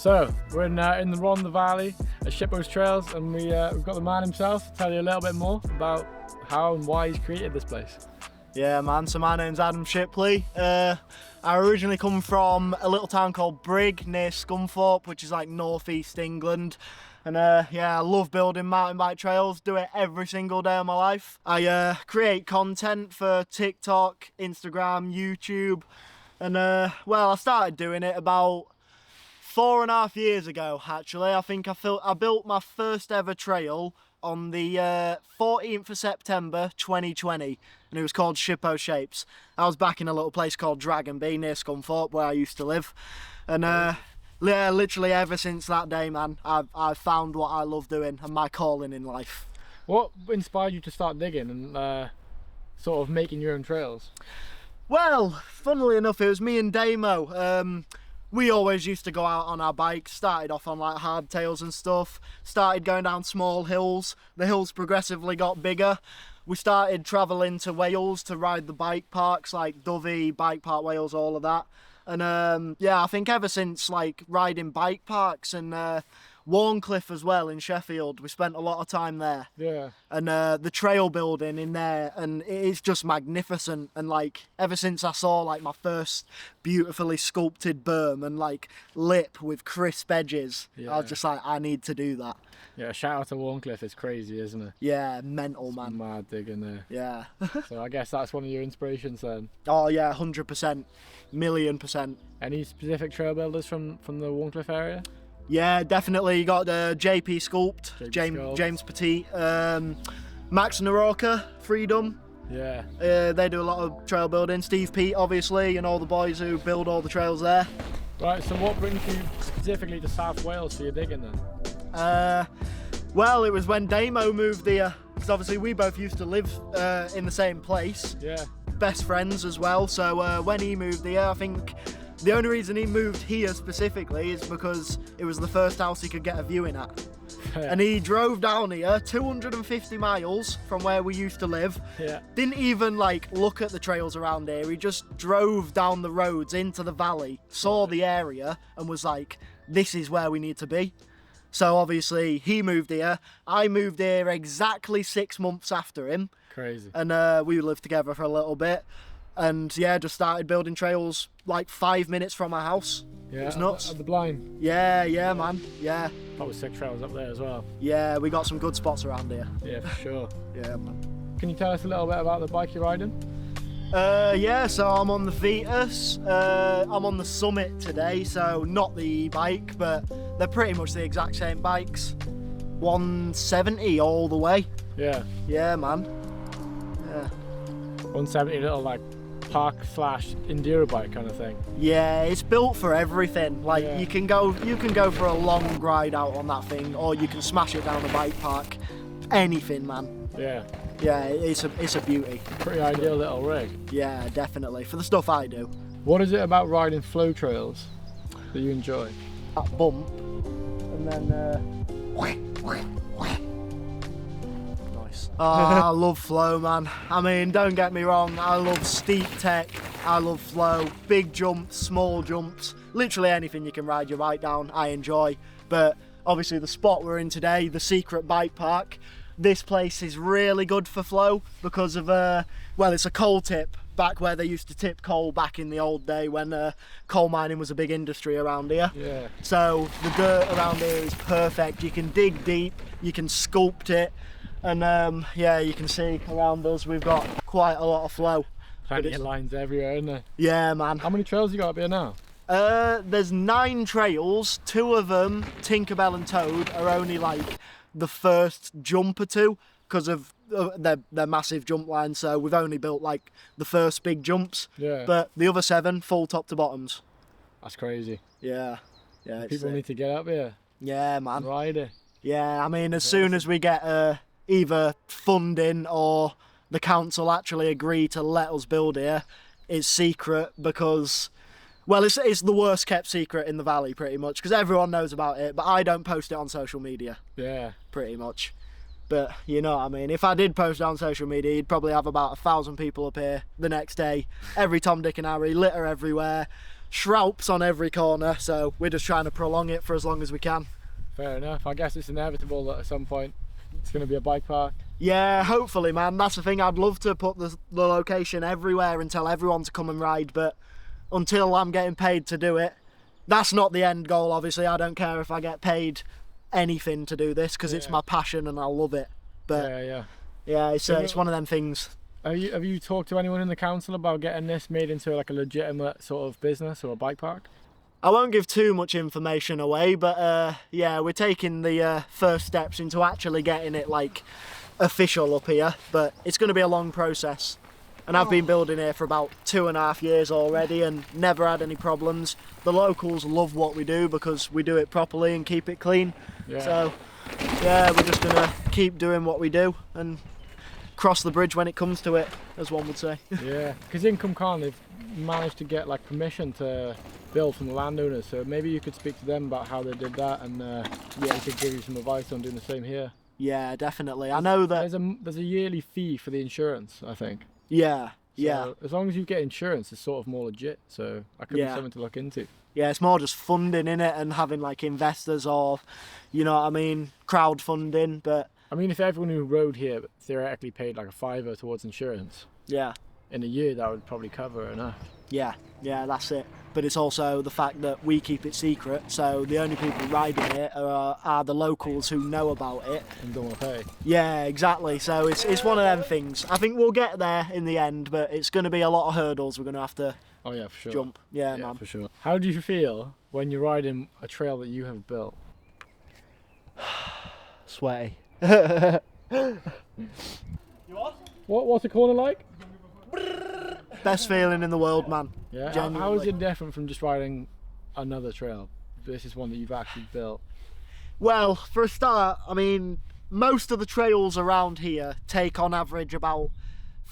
So we're in the Rhondda Valley at Shippo's Trails, and we've got the man himself to tell you a little bit more about how and why he's created this place. Yeah, man, so my name's Shipley. I originally come from a little town called Brigg near Scunthorpe, which is like northeast England. And yeah, I love building mountain bike trails, do it every single day of my life. I create content for TikTok, Instagram, YouTube, and well, I started doing it about 4.5 years ago, actually. I think I built my first ever trail on the 14th of September 2020, and it was called Shippo Shapes. I was back in a little place called Dragon Bee near Scunthorpe, where I used to live, and yeah, literally ever since that day, man, I've found what I love doing and my calling in life. What inspired you to start digging and sort of making your own trails? Well, funnily enough, it was me and Damo. We always used to go out on our bikes, started off on like hardtails and stuff, started going down small hills, the hills progressively got bigger. We started travelling to Wales to ride the bike parks like Dovey, Bike Park Wales, all of that. And yeah, I think ever since like riding bike parks and Warncliffe as well in Sheffield, we spent a lot of time there. Yeah. And the trail building in there, and it is just magnificent. And like ever since I saw like my first beautifully sculpted berm and like lip with crisp edges, yeah, I was just like, I need to do that. Yeah, shout out to Warncliffe, it's crazy, isn't it? Yeah, mental, man. Mad digging there. Yeah. So I guess that's one of your inspirations then. Oh yeah, 100%, 1,000,000%. Any specific trail builders from the Warncliffe area? Yeah, definitely. You got JP Sculpt, James Petit, Max Naroka, Freedom. Yeah. They do a lot of trail building. Steve Pete, obviously, and all the boys who build all the trails there. Right, so what brings you specifically to South Wales for your digging then? Well, it was when Damo moved here, because obviously we both used to live in the same place. Yeah. Best friends as well, so when he moved here, I think the only reason he moved here specifically is because it was the first house he could get a viewing at. And he drove down here 250 miles from where we used to live. Yeah. Didn't even like look at the trails around here. He just drove down the roads into the valley, saw the area and was like, this is where we need to be. So obviously he moved here. I moved here exactly 6 months after him. Crazy. And we lived together for a little bit. And yeah, just started building trails like 5 minutes from my house. Yeah, it was nuts. At the Blind. Yeah, man. Yeah. That was sick trails up there as well. Yeah, we got some good spots around here. Yeah, for sure. Yeah, man. Can you tell us a little bit about the bike you're riding? Yeah, so I'm on the Vitus. I'm on the Summit today, so not the e-bike, but they're pretty much the exact same bikes. 170 all the way. Yeah. Yeah, man. Yeah. 170 little like park/enduro bike kind of thing. Yeah, it's built for everything. Like yeah. you can go for a long ride out on that thing, or you can smash it down a bike park. Anything, man. Yeah. Yeah, it's a beauty. Pretty ideal little rig. Yeah, definitely for the stuff I do. What is it about riding flow trails that you enjoy? That bump, and then nice. Oh, I love flow, man. I mean, don't get me wrong, I love steep tech, I love flow, big jumps, small jumps, literally anything you can ride your bike down, I enjoy. But obviously the spot we're in today, the Secret Bike Park, this place is really good for flow because of, well, it's a coal tip, back where they used to tip coal back in the old day when coal mining was a big industry around here. Yeah. So the dirt around here is perfect. You can dig deep, you can sculpt it, and yeah, you can see around us we've got quite a lot of flow. Plenty of lines everywhere, isn't there? Yeah, man. How many trails you got up here now? There's 9 trails. 2 of them, Tinkerbell and Toad, are only like the first jump or two because of their massive jump line, so we've only built like the first big jumps. Yeah. But the other 7 full top to bottoms. That's crazy. Yeah. Yeah. People need to get up here. Yeah, man. Ride it. Yeah, I mean, as soon as we get either funding or the council actually agree to let us build here, it's secret because, well, it's the worst kept secret in the valley pretty much because everyone knows about it, but I don't post it on social media. Yeah. Pretty much. But you know what I mean, if I did post it on social media, you'd probably have about 1,000 people up here the next day. Every Tom, Dick and Harry, litter everywhere, shroups on every corner, so we're just trying to prolong it for as long as we can. Fair enough. I guess it's inevitable that at some point it's going to be a bike park. Yeah, hopefully, man. That's the thing. I'd love to put the location everywhere and tell everyone to come and ride, but until I'm getting paid to do it, that's not the end goal, obviously. I don't care if I get paid anything to do this, because it's my passion and I love it. But yeah, it's one of them things. Have you talked to anyone in the council about getting this made into like a legitimate sort of business or a bike park? I won't give too much information away, but yeah, we're taking the first steps into actually getting it like official up here, but it's going to be a long process. And I've been building here for about 2.5 years already and never had any problems. The locals love what we do because we do it properly and keep it clean. Yeah. So yeah, we're just going to keep doing what we do and cross the bridge when it comes to it, as one would say. Yeah, because Income Con, they've managed to get like permission to build from the landowners, so maybe you could speak to them about how they did that, and they could give you some advice on doing the same here. Yeah, definitely. I know that there's a yearly fee for the insurance, I think. Yeah, so as long as you get insurance, it's sort of more legit, so that could be something to look into. Yeah, it's more just funding in it and having like investors or, you know what I mean, crowdfunding. But I mean, if everyone who rode here theoretically paid like a £5 towards insurance, in a year that would probably cover enough. Yeah, that's it. But it's also the fact that we keep it secret, so the only people riding it are the locals who know about it. And don't want to pay. Yeah, exactly. So it's one of them things. I think we'll get there in the end, but it's going to be a lot of hurdles we're going to have to for sure. jump. Yeah, man. For sure. How do you feel when you're riding a trail that you have built? Sweaty. What's the corner like? Best feeling in the world, man. Yeah. How is it different from just riding another trail? This is one that you've actually built. Well, for a start, I mean, most of the trails around here take on average about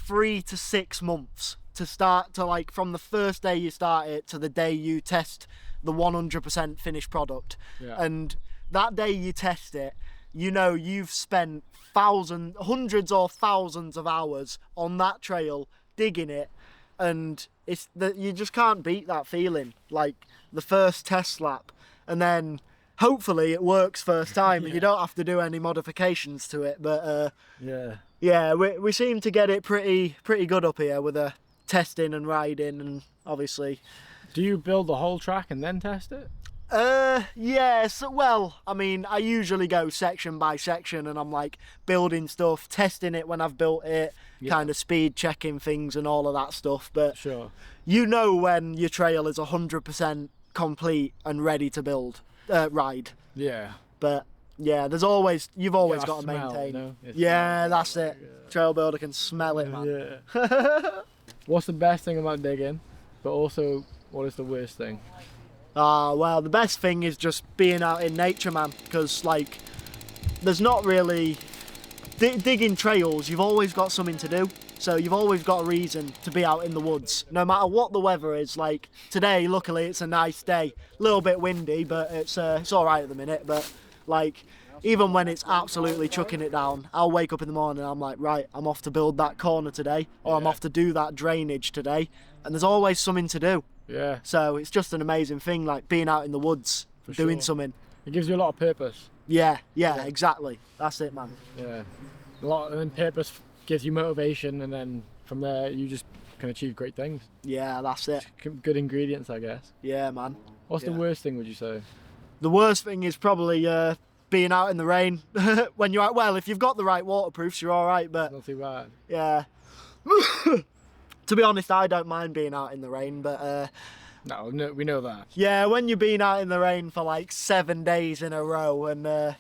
3 to 6 months to start, to like from the first day you start it to the day you test the 100% finished product. Yeah. And that day you test it, you know you've spent hundreds or thousands of hours on that trail digging it, and you just can't beat that feeling, like the first test lap, and then hopefully it works first time and you don't have to do any modifications to it. But we seem to get it pretty good up here with the testing and riding, and obviously. Do you build the whole track and then test it? Yes, well, I mean, I usually go section by section and I'm like building stuff, testing it when I've built it, kind of speed checking things and all of that stuff. But you know when your trail is 100% complete and ready to ride. Yeah. But yeah, you've always got to maintain. Yeah, that's it. Yeah. Trail builder can smell it, man. Yeah. What's the best thing about digging, but also what is the worst thing? Well, the best thing is just being out in nature, man, because like there's not really digging trails. You've always got something to do, so you've always got a reason to be out in the woods, no matter what the weather is. Like today, luckily it's a nice day, a little bit windy, but it's all right at the minute. But like even when it's absolutely chucking it down, I'll wake up in the morning and I'm like, right, I'm off to build that corner today, or I'm off to do that drainage today, and there's always something to do. Yeah. So it's just an amazing thing, like being out in the woods, doing something. It gives you a lot of purpose. Yeah, exactly. That's it, man. Yeah. And then purpose gives you motivation, and then from there you just can achieve great things. Yeah, that's it. Good ingredients, I guess. Yeah, man. What's the worst thing, would you say? The worst thing is probably being out in the rain when you're out. Well, if you've got the right waterproofs, you're all right, but not too bad. Yeah. To be honest, I don't mind being out in the rain, but no, we know that. Yeah, when you've been out in the rain for like 7 days in a row, and the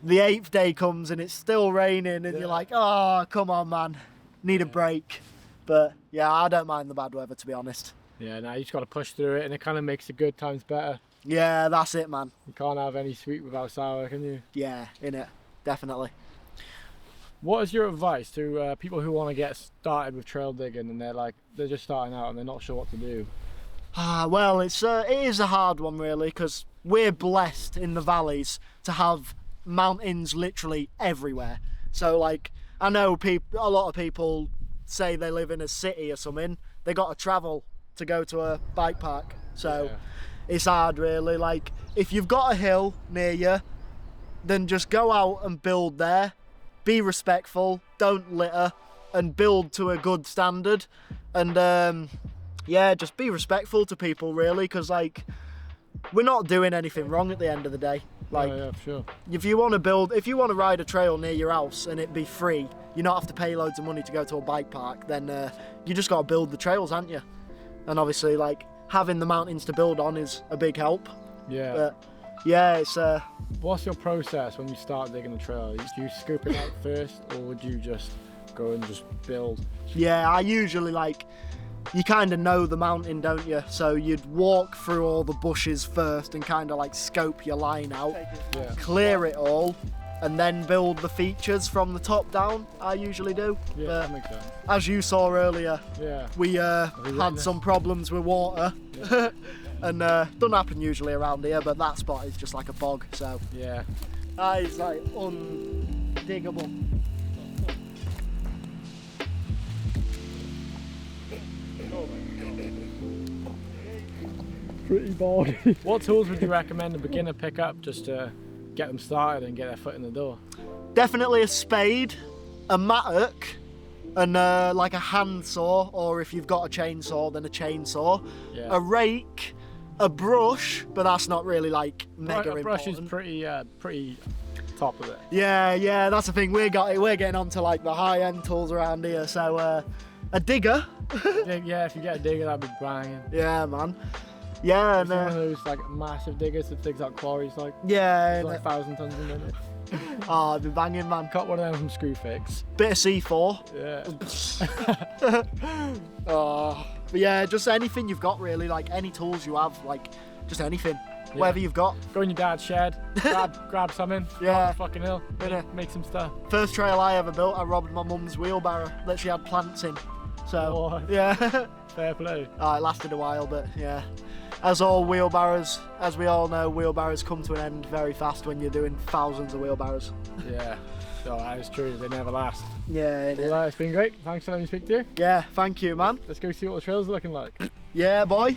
8th day comes and it's still raining, and you're like, oh, come on, man, need a break. But yeah, I don't mind the bad weather, to be honest. Yeah, no, you just got to push through it, and it kind of makes the good times better. Yeah, that's it, man. You can't have any sweet without sour, can you? Yeah, innit, definitely. What is your advice to people who want to get started with trail digging, and they're just starting out and they're not sure what to do? Well, it is a hard one, really, because we're blessed in the valleys to have mountains literally everywhere. So like, I know a lot of people say they live in a city or something, they got to travel to go to a bike park. So Yeah. it's hard really. Like if you've got a hill near you, then just go out and build there. Be respectful, don't litter, and build to a good standard. And yeah, just be respectful to people really, because like we're not doing anything wrong at the end of the day. Like, yeah, for sure. if you want to ride a trail near your house and it be free, you not have to pay loads of money to go to a bike park, then you just got to build the trails, haven't you? And obviously, like, having the mountains to build on is a big help. Yeah. But yeah, it's What's your process when you start digging the trail? Do you scoop it out first, or would you just go and just build? yeah, I usually like, you kind of know the mountain, don't you? So you'd walk through all the bushes first and kind of like scope your line out, Yeah. clear it all, and then build the features from the top down. I usually do. Yeah, But that makes sense. as you saw earlier, Yeah. we had witnessed? some problems with water. Yeah. And doesn't happen usually around here, but that spot is just like a bog, so Yeah. that is like undiggable. Pretty baldy. What tools would you recommend a beginner pick up just to get them started and get their foot in the door? Definitely a spade, a mattock, and like a handsaw, or if you've got a chainsaw, then a chainsaw, Yeah. a rake, a brush, but that's not really like mega A brush important. is pretty top of it. Yeah, that's the thing. We're getting onto like the high-end tools around here. So a digger, Yeah, if you get a digger, that'd be banging. yeah, man. Yeah, and One of those like massive diggers that digs out quarries like yeah, it's like 1,000 tons a minute. oh, I've been banging, man. Got one of them from Screwfix. Bit of C4. Yeah. Oh, but yeah, just anything you've got really, like any tools you have, like just anything, whatever you've got. Go in your dad's shed, grab something, Yeah. go up the fucking hill, Innit? make some stuff. First trail I ever built, I robbed my mum's wheelbarrow that she had plants in. So Oh. yeah, Fair play. oh, it lasted a while, but yeah. As all wheelbarrows, as we all know, wheelbarrows come to an end very fast when you're doing thousands of wheelbarrows. Yeah. So that is true, they never last. Yeah, it is. Well, it's been great. Thanks for letting me speak to you. Yeah, thank you, man. Let's go see what the trails are looking like. Yeah, boy.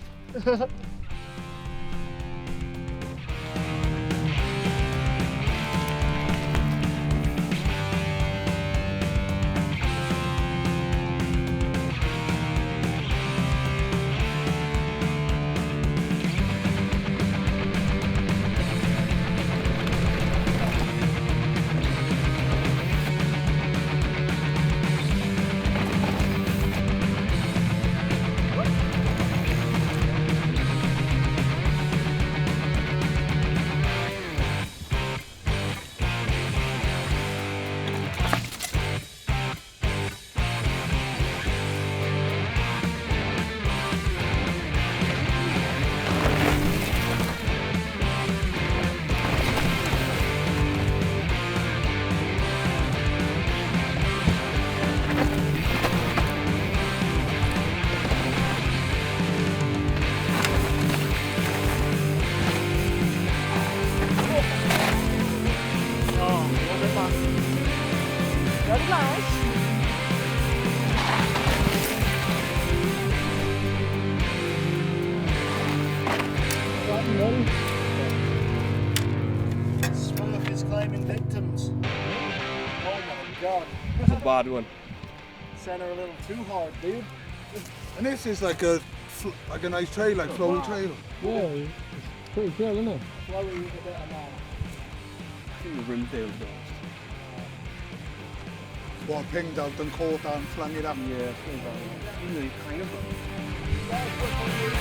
Very nice. Smurf is claiming victims. Oh my god. That's a bad one. Sent her a little too hard, dude. And this is like a nice trail, like flowy trail. Yeah, it's pretty cool, isn't it? Flowy with a bit of that. I think the rimtail does. What pinged out and caught and flung it up. Yeah, something like that. You know, kind of. That's what we use,